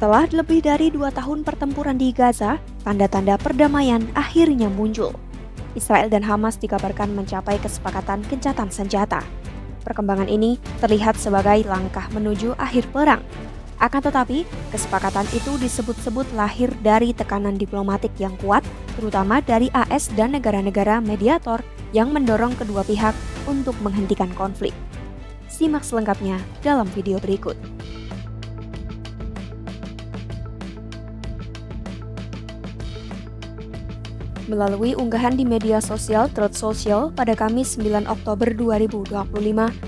Setelah lebih dari 2 tahun pertempuran di Gaza, tanda-tanda perdamaian akhirnya muncul. Israel dan Hamas dikabarkan mencapai kesepakatan gencatan senjata. Perkembangan ini terlihat sebagai langkah menuju akhir perang. Akan tetapi, kesepakatan itu disebut-sebut lahir dari tekanan diplomatik yang kuat, terutama dari AS dan negara-negara mediator yang mendorong kedua pihak untuk menghentikan konflik. Simak selengkapnya dalam video berikut. Melalui unggahan di media sosial Truth Social pada Kamis 9 Oktober 2025,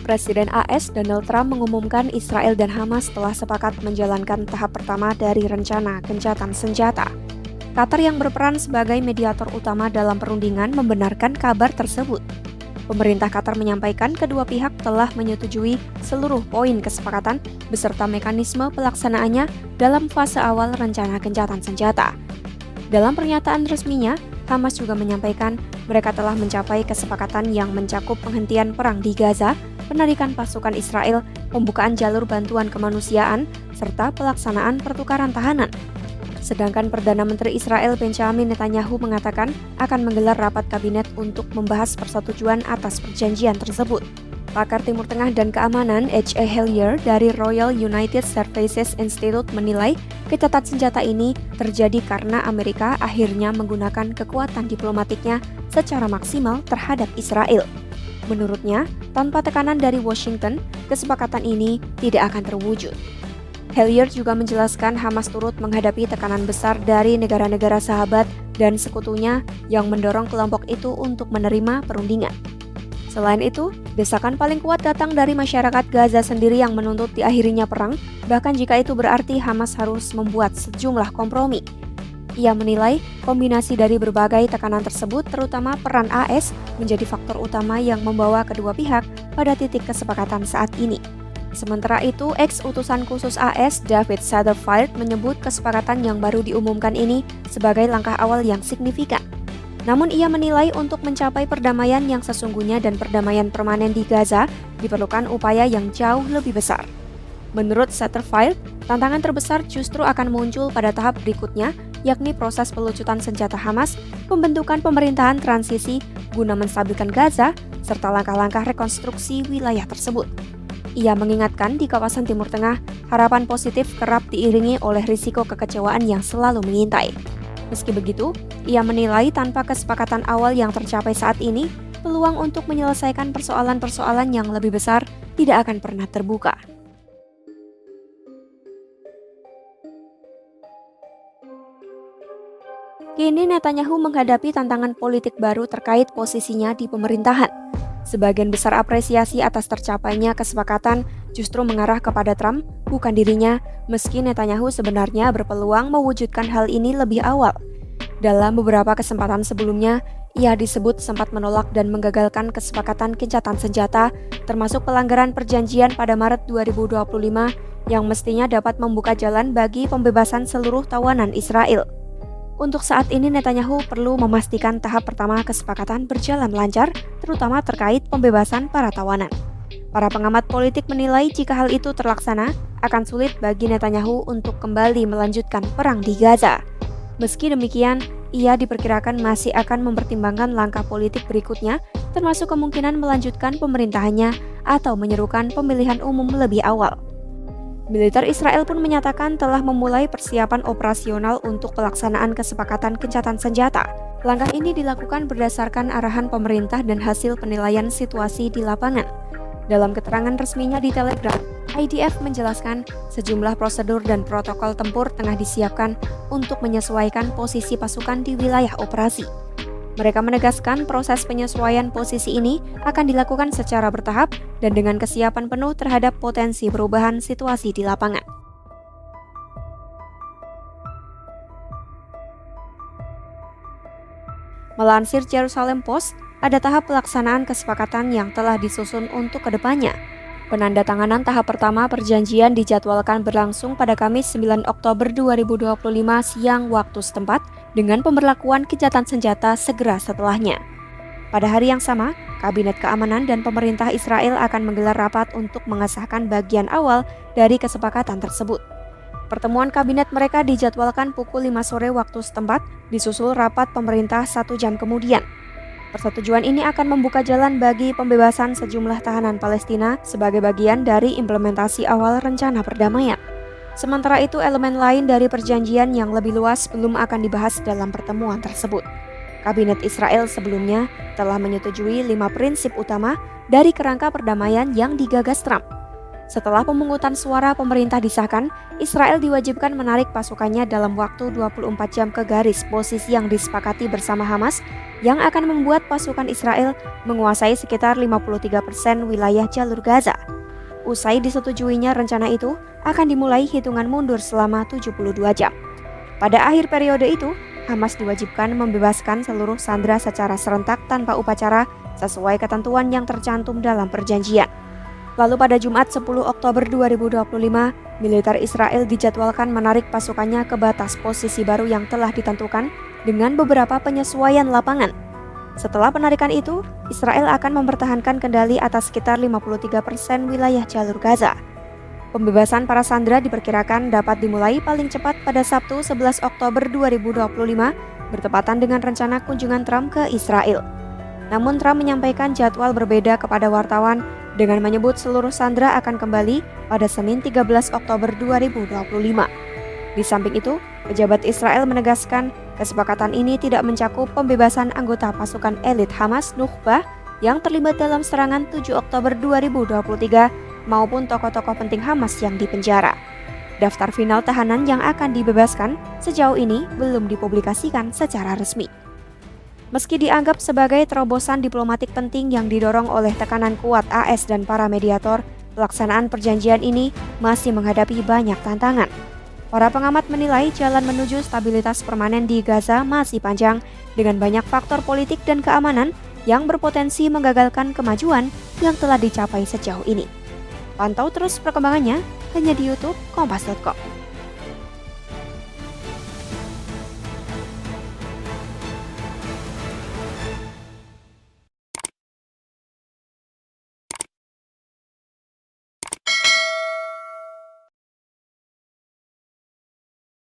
Presiden AS Donald Trump mengumumkan Israel dan Hamas telah sepakat menjalankan tahap pertama dari rencana gencatan senjata. Qatar yang berperan sebagai mediator utama dalam perundingan membenarkan kabar tersebut. Pemerintah Qatar menyampaikan kedua pihak telah menyetujui seluruh poin kesepakatan beserta mekanisme pelaksanaannya dalam fase awal rencana gencatan senjata. Dalam pernyataan resminya, Hamas juga menyampaikan mereka telah mencapai kesepakatan yang mencakup penghentian perang di Gaza, penarikan pasukan Israel, pembukaan jalur bantuan kemanusiaan, serta pelaksanaan pertukaran tahanan. Sedangkan Perdana Menteri Israel Benjamin Netanyahu mengatakan akan menggelar rapat kabinet untuk membahas persetujuan atas perjanjian tersebut. Pakar Timur Tengah dan Keamanan H.A. Hellier dari Royal United Services Institute menilai gencatan senjata ini terjadi karena Amerika akhirnya menggunakan kekuatan diplomatiknya secara maksimal terhadap Israel. Menurutnya, tanpa tekanan dari Washington, kesepakatan ini tidak akan terwujud. Hellier juga menjelaskan Hamas turut menghadapi tekanan besar dari negara-negara sahabat dan sekutunya yang mendorong kelompok itu untuk menerima perundingan. Selain itu, desakan paling kuat datang dari masyarakat Gaza sendiri yang menuntut diakhirinya perang, bahkan jika itu berarti Hamas harus membuat sejumlah kompromi. Ia menilai kombinasi dari berbagai tekanan tersebut, terutama peran AS, menjadi faktor utama yang membawa kedua pihak pada titik kesepakatan saat ini. Sementara itu, ex-utusan khusus AS David Satterfield menyebut kesepakatan yang baru diumumkan ini sebagai langkah awal yang signifikan. Namun ia menilai untuk mencapai perdamaian yang sesungguhnya dan perdamaian permanen di Gaza diperlukan upaya yang jauh lebih besar. Menurut Satterfield, tantangan terbesar justru akan muncul pada tahap berikutnya, yakni proses pelucutan senjata Hamas, pembentukan pemerintahan transisi guna menstabilkan Gaza, serta langkah-langkah rekonstruksi wilayah tersebut. Ia mengingatkan di kawasan Timur Tengah, harapan positif kerap diiringi oleh risiko kekecewaan yang selalu mengintai. Meski begitu, ia menilai tanpa kesepakatan awal yang tercapai saat ini, peluang untuk menyelesaikan persoalan-persoalan yang lebih besar tidak akan pernah terbuka. Kini Netanyahu menghadapi tantangan politik baru terkait posisinya di pemerintahan. Sebagian besar apresiasi atas tercapainya kesepakatan justru mengarah kepada Trump, bukan dirinya, meski Netanyahu sebenarnya berpeluang mewujudkan hal ini lebih awal. Dalam beberapa kesempatan sebelumnya, ia disebut sempat menolak dan menggagalkan kesepakatan gencatan senjata, termasuk pelanggaran perjanjian pada Maret 2025 yang mestinya dapat membuka jalan bagi pembebasan seluruh tawanan Israel. Untuk saat ini Netanyahu perlu memastikan tahap pertama kesepakatan berjalan lancar, terutama terkait pembebasan para tawanan. Para pengamat politik menilai jika hal itu terlaksana, akan sulit bagi Netanyahu untuk kembali melanjutkan perang di Gaza. Meski demikian, ia diperkirakan masih akan mempertimbangkan langkah politik berikutnya, termasuk kemungkinan melanjutkan pemerintahannya atau menyerukan pemilihan umum lebih awal. Militer Israel pun menyatakan telah memulai persiapan operasional untuk pelaksanaan kesepakatan gencatan senjata. Langkah ini dilakukan berdasarkan arahan pemerintah dan hasil penilaian situasi di lapangan. Dalam keterangan resminya di Telegram, IDF menjelaskan sejumlah prosedur dan protokol tempur tengah disiapkan untuk menyesuaikan posisi pasukan di wilayah operasi. Mereka menegaskan proses penyesuaian posisi ini akan dilakukan secara bertahap dan dengan kesiapan penuh terhadap potensi perubahan situasi di lapangan. Melansir Jerusalem Post, ada tahap pelaksanaan kesepakatan yang telah disusun untuk kedepannya. Penandatanganan tahap pertama perjanjian dijadwalkan berlangsung pada Kamis 9 Oktober 2025 siang waktu setempat dengan pemberlakuan gencatan senjata segera setelahnya. Pada hari yang sama, Kabinet Keamanan dan pemerintah Israel akan menggelar rapat untuk mengesahkan bagian awal dari kesepakatan tersebut. Pertemuan kabinet mereka dijadwalkan pukul 5 sore waktu setempat, disusul rapat pemerintah 1 jam kemudian. Persetujuan ini akan membuka jalan bagi pembebasan sejumlah tahanan Palestina sebagai bagian dari implementasi awal rencana perdamaian. Sementara itu, elemen lain dari perjanjian yang lebih luas belum akan dibahas dalam pertemuan tersebut. Kabinet Israel sebelumnya telah menyetujui 5 prinsip utama dari kerangka perdamaian yang digagas Trump. Setelah pemungutan suara pemerintah disahkan, Israel diwajibkan menarik pasukannya dalam waktu 24 jam ke garis posisi yang disepakati bersama Hamas yang akan membuat pasukan Israel menguasai sekitar 53% wilayah jalur Gaza. Usai disetujuinya rencana itu akan dimulai hitungan mundur selama 72 jam. Pada akhir periode itu, Hamas diwajibkan membebaskan seluruh sandera secara serentak tanpa upacara sesuai ketentuan yang tercantum dalam perjanjian. Lalu pada Jumat 10 Oktober 2025, militer Israel dijadwalkan menarik pasukannya ke batas posisi baru yang telah ditentukan dengan beberapa penyesuaian lapangan. Setelah penarikan itu, Israel akan mempertahankan kendali atas sekitar 53% wilayah jalur Gaza. Pembebasan para sandera diperkirakan dapat dimulai paling cepat pada Sabtu 11 Oktober 2025 bertepatan dengan rencana kunjungan Trump ke Israel. Namun Trump menyampaikan jadwal berbeda kepada wartawan dengan menyebut seluruh sandera akan kembali pada Senin 13 Oktober 2025. Di samping itu, pejabat Israel menegaskan kesepakatan ini tidak mencakup pembebasan anggota pasukan elit Hamas Nukhbah yang terlibat dalam serangan 7 Oktober 2023 maupun tokoh-tokoh penting Hamas yang dipenjara. Daftar final tahanan yang akan dibebaskan sejauh ini belum dipublikasikan secara resmi. Meski dianggap sebagai terobosan diplomatik penting yang didorong oleh tekanan kuat AS dan para mediator, pelaksanaan perjanjian ini masih menghadapi banyak tantangan. Para pengamat menilai jalan menuju stabilitas permanen di Gaza masih panjang dengan banyak faktor politik dan keamanan yang berpotensi menggagalkan kemajuan yang telah dicapai sejauh ini. Pantau terus perkembangannya hanya di YouTube Kompas.com.